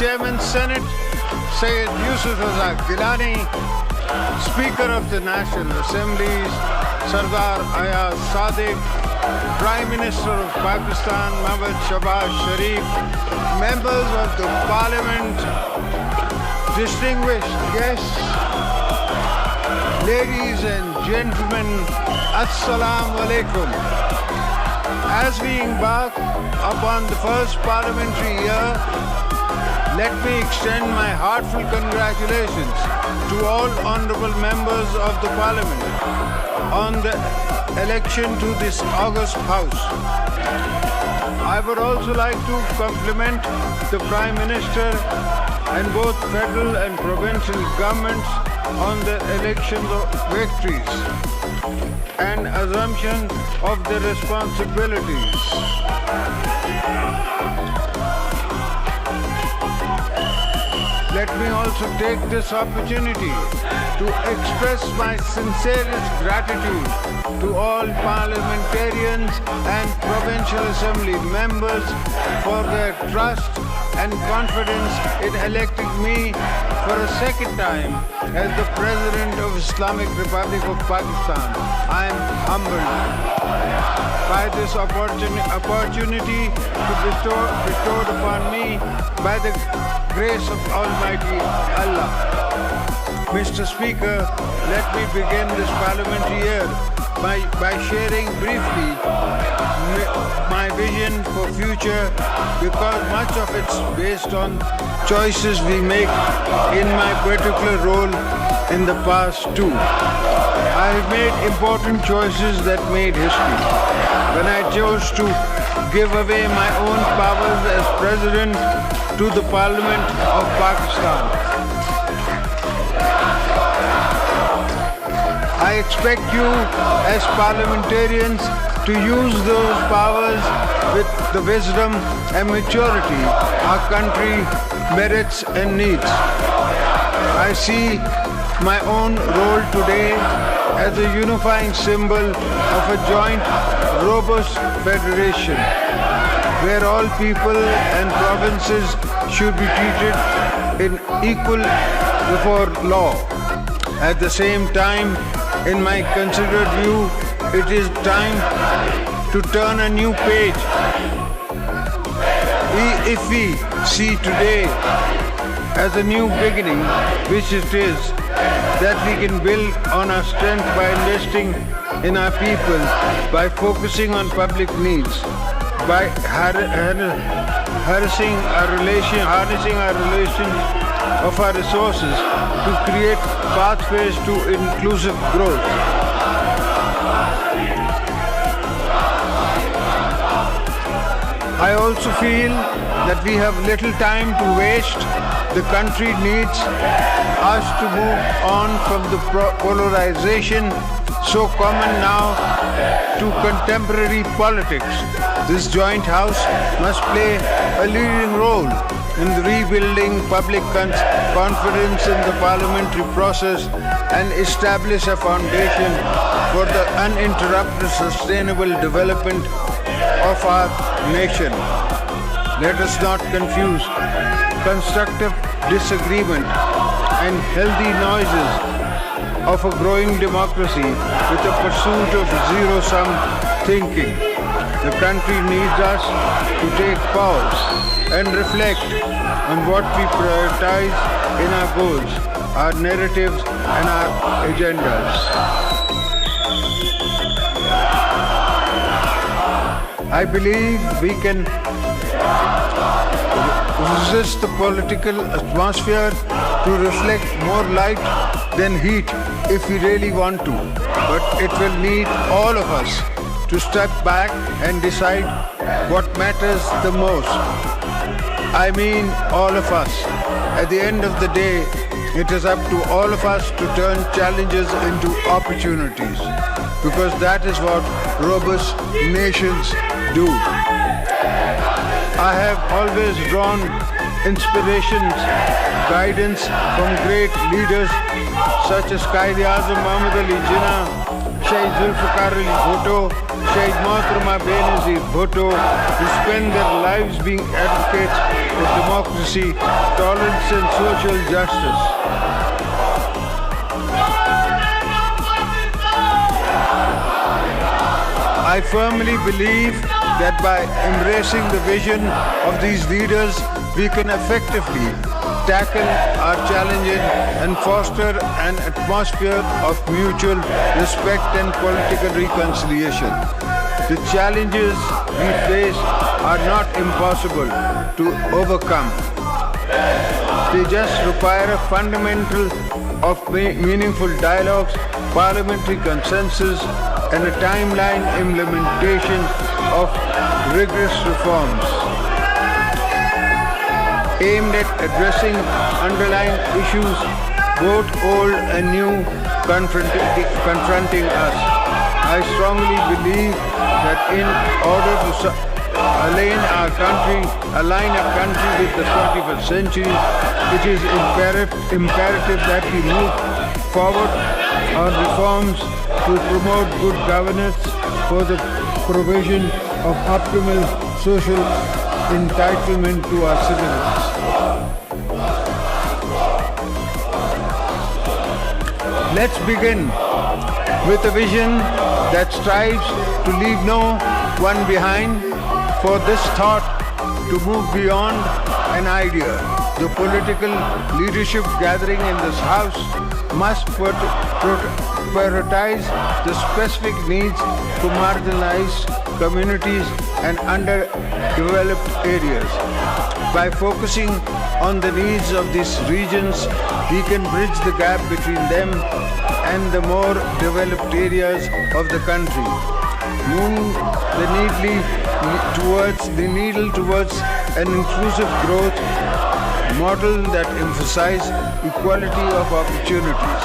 Chairman Senate, Syed Yusuf Razak Gilani, Speaker of the National Assemblies, Sardar Ayaz Sadiq, Prime Minister of Pakistan, Mehboob Shahbaz Sharif, members of the Parliament, distinguished guests, ladies and gentlemen, Assalamu alaikum. As we embark upon the first parliamentary year, let me extend my heartfelt congratulations to all honourable members of the Parliament on the election to this august House. I would also like to compliment the Prime Minister and both federal and provincial governments on the election victories and assumption of their responsibilities. Let me also take this opportunity to express my sincerest gratitude to all parliamentarians and provincial assembly members for their trust and confidence in electing me for a second time as the President of Islamic Republic of Pakistan. I am humbled by this opportunity bestowed upon me by the grace of Almighty Allah. Mr. Speaker, let me begin this parliamentary year by sharing briefly my vision for future, because much of it's based on choices we make in my particular role in the past too. I have made important choices that made history when I chose to give away my own powers as President to the Parliament of Pakistan. I expect you as parliamentarians to use those powers with the wisdom and maturity our country merits and needs. I see my own role today as a unifying symbol of a joint, robust federation, where all people and provinces should be treated in equal before law. At the same time, in my considered view, it is time to turn a new page. If we see today as a new beginning, which it is, that we can build on our strength by investing in our people, by focusing on public needs, by harnessing our relation of our resources to create pathways to inclusive growth. I also feel that we have little time to waste. The country needs us to move on from the polarization so common now to contemporary politics. This joint house must play a leading role in rebuilding public confidence in the parliamentary process and establish a foundation for the uninterrupted sustainable development of our nation. Let us not confuse constructive disagreement and healthy noises of a growing democracy with the pursuit of zero-sum thinking. The country needs us to take pause and reflect on what we prioritize in our goals, our narratives and our agendas. I believe we can resist the political atmosphere to reflect more light than heat if we really want to. But it will need all of us to step back and decide what matters the most. I mean all of us. At the end of the day, it is up to all of us to turn challenges into opportunities, because that is what robust nations do. I have always drawn inspirations, guidance from great leaders such as Quaid-e-Azam Muhammad Ali Jinnah, Shaheed Zulfikar Ali Bhutto, Shaheed Mohtarama Benazir Bhutto, who spend their lives being advocates democracy, tolerance and social justice. I firmly believe that by embracing the vision of these leaders, we can effectively tackle our challenges and foster an atmosphere of mutual respect and political reconciliation. The challenges we face are not impossible to overcome. They just require a fundamental of meaningful dialogues, parliamentary consensus, and a timeline implementation of rigorous reforms aimed at addressing underlying issues, both old and new, confronting us. I strongly believe that in order to align our country with the 21st century, it is imperative that we move forward on reforms to promote good governance for the provision of optimal social entitlement to our citizens. Let's begin with a vision that strives to leave no one behind. For this thought to move beyond an idea, the political leadership gathering in this House must prioritize the specific needs to marginalized communities and underdeveloped areas. By focusing on the needs of these regions, we can bridge the gap between them and the more developed areas of the country, moving the needle towards an inclusive growth model that emphasizes equality of opportunities.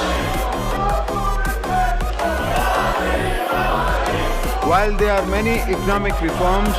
While there are many economic reforms